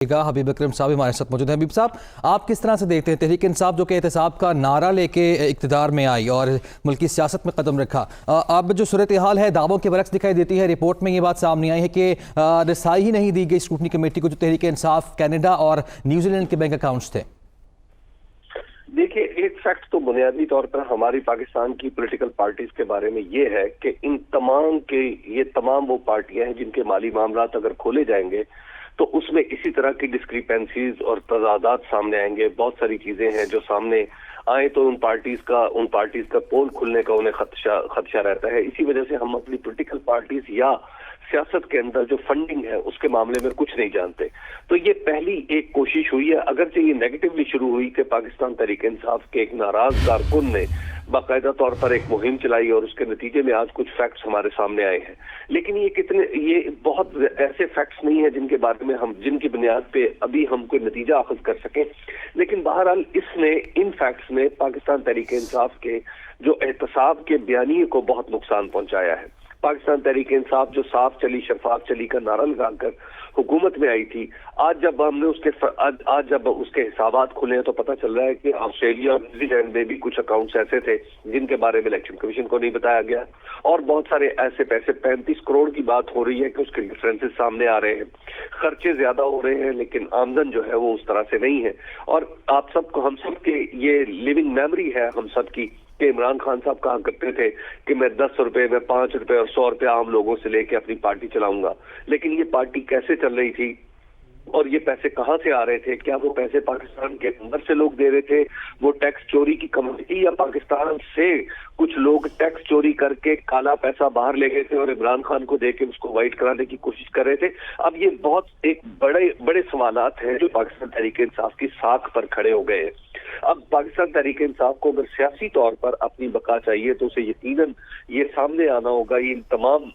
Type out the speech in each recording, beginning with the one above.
हबीब अकरम साहब हमारे साथ मौजूद हैं। हबीब साहब, आप किस तरह से देखते हैं तहरीक इंसाफ जो कि एहतसाब का नारा लेके इक़्तिदार में आई और मुल्की सियासत में कदम रखा, अब जो सूरत हाल है दावों के बरक्स दिखाई देती है। रिपोर्ट में ये बात सामने आई है कि रसाई ही नहीं दी गई स्क्रूटनी कमेटी को जो तहरीक इंसाफ कनाडा और न्यूजीलैंड के बैंक अकाउंट्स थे। देखिए, एक फैक्ट तो बुनियादी तौर पर हमारी पाकिस्तान की पॉलिटिकल पार्टीज के बारे में ये है कि ये तमाम वो पार्टियां हैं जिनके माली मामलात अगर खोले जाएंगे तो उसमें इसी तरह की डिस्क्रिपेंसीज और तजादात सामने आएंगे। बहुत सारी चीजें हैं जो सामने आए तो उन पार्टीज का पोल खुलने का उन्हें खदशा रहता है। इसी वजह से हम अपनी पॉलिटिकल पार्टीज या सियासत के अंदर जो फंडिंग है उसके मामले में कुछ नहीं जानते। तो ये पहली एक कोशिश हुई है, अगरचे ये नेगेटिवली शुरू हुई कि पाकिस्तान तहरीक इंसाफ के एक नाराज कारकुन ने बाकायदा तौर पर एक मुहिम चलाई और उसके नतीजे में आज कुछ फैक्ट्स हमारे सामने आए हैं। लेकिन ये बहुत ऐसे फैक्ट्स नहीं है जिनकी बुनियाद पे अभी हम कोई नतीजा अखज कर सकें। लेकिन बहरहाल इन फैक्ट्स ने पाकिस्तान तहरीक इंसाफ के जो एहतसाब के बयानिए को बहुत नुकसान पहुंचाया है। पाकिस्तान तहरीक इंसाफ जो साफ चली शफाफ चली का नारा लगाकर हुकूमत में आई थी, आज जब उसके हिसाबात खुले हैं तो पता चल रहा है कि ऑस्ट्रेलिया और न्यूजीलैंड में भी कुछ अकाउंट्स ऐसे थे जिनके बारे में इलेक्शन कमीशन को नहीं बताया गया और बहुत सारे ऐसे पैसे 35 करोड़ की बात हो रही है कि उसके डिफरेंसेस सामने आ रहे हैं। खर्चे ज्यादा हो रहे हैं लेकिन आमदन जो है वो उस तरह से नहीं है। और हम सबके ये लिविंग मेमोरी है हम सबकी कि इमरान खान साहब कहा करते थे कि मैं 10 रुपए में 5 रुपए और 100 रुपए आम लोगों से लेके अपनी पार्टी चलाऊंगा। लेकिन ये पार्टी कैसे चल रही थी और ये पैसे कहां से आ रहे थे? क्या वो पैसे पाकिस्तान के अंदर से लोग दे रहे थे, वो टैक्स चोरी की कमेटी, या पाकिस्तान से कुछ लोग टैक्स चोरी करके काला पैसा बाहर ले गए थे और इमरान खान को देके उसको वाइट कराने की कोशिश कर रहे थे? अब ये बहुत एक बड़े बड़े सवालात हैं जो पाकिस्तान तहरीक इंसाफ की साख पर खड़े हो गए हैं। अब पाकिस्तान तहरीक इंसाफ को अगर सियासी तौर पर अपनी बका चाहिए तो उसे यकीनन ये सामने आना होगा, इन तमाम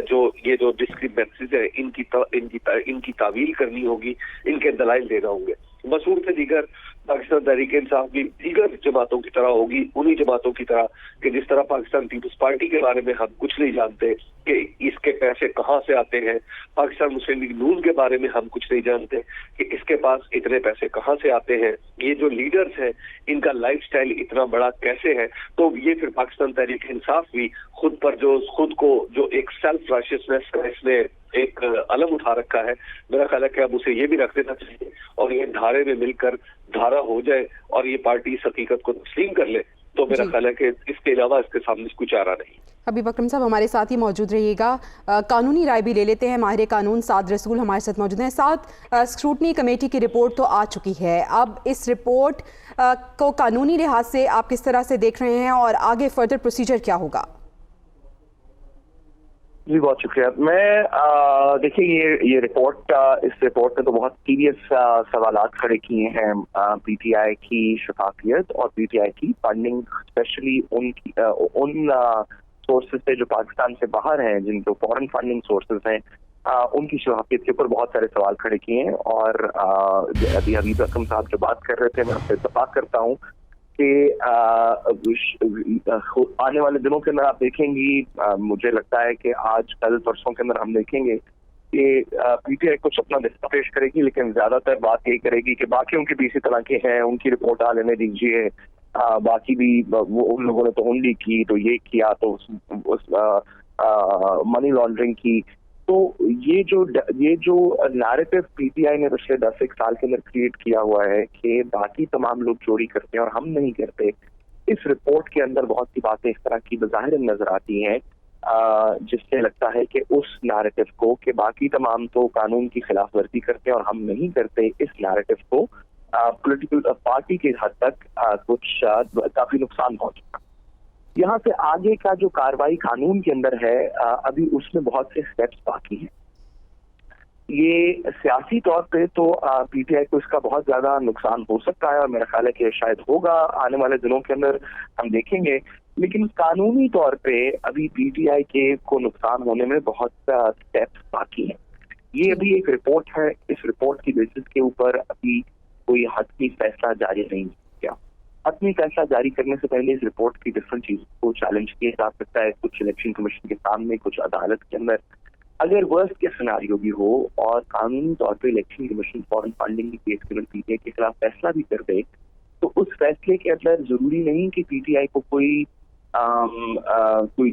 जो डिस्क्रिपेंसीज है इनकी तावील करनी होगी, इनके दलाइल देना होंगे। बसूरत दीगर पाकिस्तान तहरीक इंसाफ की दीगर जमातों की तरह होगी, उन्हीं जमातों की तरह कि जिस तरह पाकिस्तान पीपल्स पार्टी के बारे में हम कुछ नहीं जानते कि इसके पैसे कहां से आते हैं, पाकिस्तान मुस्लिम लीग नून के बारे में हम कुछ नहीं जानते कि इसके पास इतने पैसे कहां से आते हैं, ये जो लीडर्स हैं इनका लाइफस्टाइल इतना बड़ा कैसे है। तो ये फिर पाकिस्तान तहरीक इंसाफ भी खुद को जो एक सेल्फ राशियसनेस का इसने एक अलम उठा रखा है, मेरा ख्याल है कि अब उसे ये भी रख देना चाहिए और ये धारे में मिलकर धारा हो जाए और ये पार्टी इस हकीकत को तस्लीम कर ले तो मेरा ख्याल है कि इसके अलावा इसके सामने कुछ चारा नहीं। हबीब अकरम साहब हमारे साथ ही मौजूद रहिएगा। कानूनी राय भी ले लेते हैं। माहिर कानून साद रसूल हमारे साथ मौजूद हैं। स्क्रूटनी कमेटी की रिपोर्ट तो आ चुकी है, अब इस रिपोर्ट को कानूनी लिहाज से आप किस तरह से देख रहे हैं और आगे फर्दर प्रोसीजर क्या होगा? जी बहुत शुक्रिया। मैं देखिए इस रिपोर्ट ने तो बहुत सीरियस सवालात खड़े किए हैं पीटीआई की शफाफियत और पीटीआई की फंडिंग, स्पेशली उन सोर्सेज से जो पाकिस्तान से बाहर हैं, जिनको फॉरेन फंडिंग सोर्सेज हैं, उनकी शफाफियत के ऊपर बहुत सारे सवाल खड़े किए हैं। और अभी हबीब अकरम साहब जो बात कर रहे थे मैं उससे इत्तेफाक करता हूँ कि आने वाले दिनों के अंदर आप देखेंगी, मुझे लगता है कि आज कल परसों के अंदर हम देखेंगे कि पीटीआई कुछ अपना दिस्ता पेश करेगी, लेकिन ज्यादातर बात यही करेगी कि बाकियों के भी इसी तरह के हैं, उनकी रिपोर्ट आ लेने दीजिए, बाकी भी वो उन लोगों ने तो हुंडी की, तो ये किया, तो उस मनी लॉन्ड्रिंग की। तो ये जो नैरेटिव पीटीआई ने पिछले 10 साल के अंदर क्रिएट किया हुआ है कि बाकी तमाम लोग चोरी करते हैं और हम नहीं करते, इस रिपोर्ट के अंदर बहुत सी बातें इस तरह की बज़ाहिर नजर आती हैं जिससे लगता है कि उस नैरेटिव को कि बाकी तमाम तो कानून की खिलाफ वर्जी करते हैं और हम नहीं करते, इस नैरेटिव को पॉलिटिकल पार्टी के हद तक कुछ काफी नुकसान पहुंचा। यहाँ से आगे का जो कार्रवाई कानून के अंदर है अभी उसमें बहुत से स्टेप्स बाकी हैं। ये सियासी तौर पे तो पीटीआई को इसका बहुत ज्यादा नुकसान हो सकता है और मेरा ख्याल है कि शायद होगा, आने वाले दिनों के अंदर हम देखेंगे। लेकिन कानूनी तौर पे अभी पीटीआई के को नुकसान होने में बहुत स्टेप्स बाकी हैं। ये अभी एक रिपोर्ट है, इस रिपोर्ट की बेसिस के ऊपर अभी कोई हतमी फैसला जारी नहीं किया। हतमी फैसला जारी करने से पहले इस रिपोर्ट की डिफरेंट चीजों को चैलेंज किया जा सकता है, कुछ इलेक्शन कमीशन के सामने, कुछ अदालत के अंदर। अगर वर्स्ट के सिनारियो भी हो और कानूनी तौर पे इलेक्शन कमीशन फॉरेन फंडिंग की केस में पीटीआई के खिलाफ फैसला भी कर दे, तो उस फैसले के अंदर जरूरी नहीं कि पीटीआई को कोई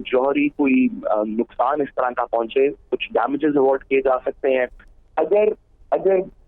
जौहरी कोई नुकसान इस तरह का पहुंचे, कुछ डैमेजेस अवॉर्ड किए जा सकते हैं। अगर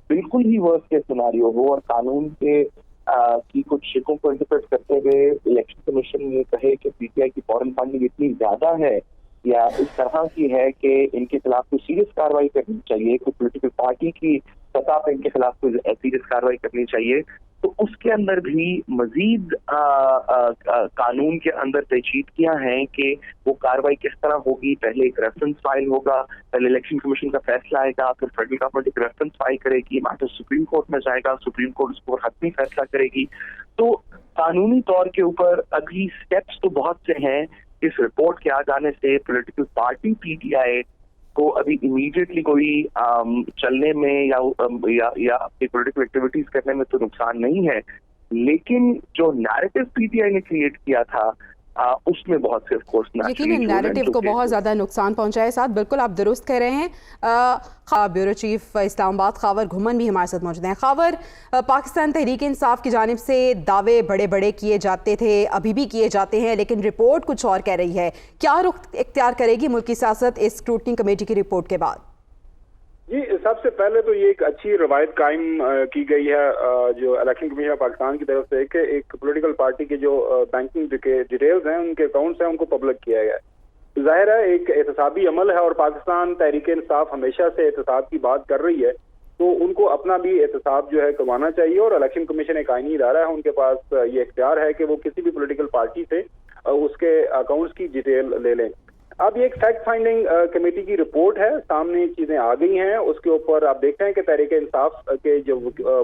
बिल्कुल ही वर्स्ट के सिनारियो हो और कानून के की कुछ शिकों को इंटरप्रेट करते हुए इलेक्शन कमीशन ये कहे कि पीटीआई की फॉरेन फंडिंग इतनी ज्यादा है या इस तरह की है कि इनके खिलाफ कोई सीरियस कार्रवाई करनी चाहिए, कोई पॉलिटिकल पार्टी की सतह पर इनके खिलाफ कोई सीरियस कार्रवाई करनी चाहिए, तो उसके अंदर भी मजीद कानून के अंदर पेचीदगियां हैं कि वो कार्रवाई किस तरह होगी। पहले एक रेफरेंस फाइल होगा, पहले इलेक्शन कमीशन का फैसला आएगा, फिर फेडरल गवर्नमेंट एक रेफरेंस फाइल करेगी, मैटर सुप्रीम कोर्ट में जाएगा, सुप्रीम कोर्ट उस पर हतमी फैसला करेगी। तो कानूनी तौर के ऊपर अभी स्टेप्स तो बहुत से हैं। इस रिपोर्ट के आ जाने से पॉलिटिकल पार्टी पीटीआई को अभी इमीडिएटली कोई चलने में या अपनी पॉलिटिकल एक्टिविटीज करने में तो नुकसान नहीं है, लेकिन जो नैरेटिव पीटीआई ने क्रिएट किया था उसमें बहुत से ऑफ कोर्स यकीनन नैरेटिव को बहुत ज़्यादा नुकसान पहुंचाए। साथ बिल्कुल आप दुरुस्त कह रहे हैं। ब्यूरो चीफ इस्लामाबाद खावर घुमन भी हमारे साथ मौजूद हैं। खावर, पाकिस्तान तहरीक इंसाफ की जानिब से दावे बड़े बड़े किए जाते थे, अभी भी किए जाते हैं, लेकिन रिपोर्ट कुछ और कह रही है। क्या रुख इख्तियार करेगी मुल्की सियासत इस स्क्रूटनी कमेटी की रिपोर्ट के बाद? जी, सबसे पहले तो ये एक अच्छी रवायत कायम की गई है जो इलेक्शन कमीशन ऑफ पाकिस्तान की तरफ से कि एक पॉलिटिकल पार्टी के जो बैंकिंग के डिटेल्स हैं, उनके अकाउंट्स हैं, उनको पब्लिक किया गया है। जाहिर है एक एहतसाबी अमल है और पाकिस्तान तहरीक इंसाफ हमेशा से एहतसाब की बात कर रही है, तो उनको अपना भी एहतसाब जो है करवाना चाहिए। और इलेक्शन कमीशन एक आईनी इदारा है, उनके पास ये इख्तियार है कि वो किसी भी पॉलिटिकल पार्टी से उसके अकाउंट्स की डिटेल ले लें। अब ये एक फैक्ट फाइंडिंग कमेटी की रिपोर्ट है, सामने चीजें आ गई हैं, उसके ऊपर आप देखते हैं कि तहरीक इंसाफ के जो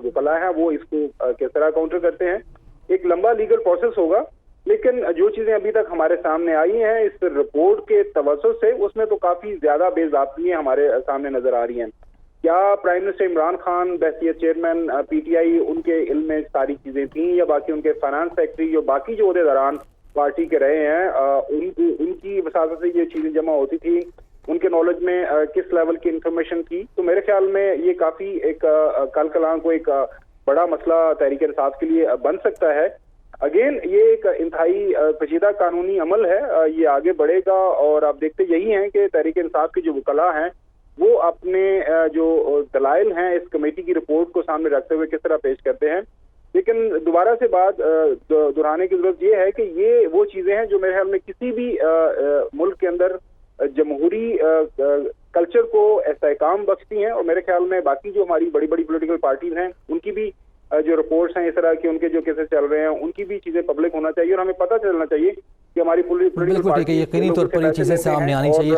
वकला हैं वो इसको किस तरह काउंटर करते हैं। एक लंबा लीगल प्रोसेस होगा, लेकिन जो चीजें अभी तक हमारे सामने आई हैं इस रिपोर्ट के तवज्जुह से, उसमें तो काफी ज्यादा बेज़ाब्तियां हमारे सामने नजर आ रही हैं। क्या प्राइम मिनिस्टर इमरान खान बहसियत चेयरमैन पीटीआई उनके इल्म में सारी चीजें थी, या बाकी उनके फाइनेंस सेक्रेटरी या बाकी जो ओहदेदारान पार्टी के रहे हैं उनकी वसात से ये चीजें जमा होती थी, उनके नॉलेज में किस लेवल की इंफॉर्मेशन थी? तो मेरे ख्याल में ये काफी एक कल कलां को एक बड़ा मसला तहरीक इंसाफ के लिए बन सकता है। अगेन ये एक इंतहाई पेचीदा कानूनी अमल है, ये आगे बढ़ेगा और आप देखते यही हैं कि तहरीक इंसाफ की जो वकला हैं वो अपने जो दलाइल हैं इस कमेटी की रिपोर्ट को सामने रखते हुए किस तरह पेश करते हैं। लेकिन दोबारा से बात दोहराने की जरूरत ये है कि ये वो चीजें हैं जो मेरे ख्याल में किसी भी मुल्क के अंदर जमहूरी कल्चर को इस्तेहकाम बख्शती हैं, और मेरे ख्याल में बाकी जो हमारी बड़ी बड़ी पॉलिटिकल पार्टीज हैं उनकी भी जो रिपोर्ट्स हैं इस तरह की, उनके जो केसेस चल रहे हैं, उनकी भी चीजें पब्लिक होना चाहिए और हमें पता चलना चाहिए कि हमारी बिल्कुल ठीक है, यकीनी तौर पर ये चीजें सामने आनी चाहिए।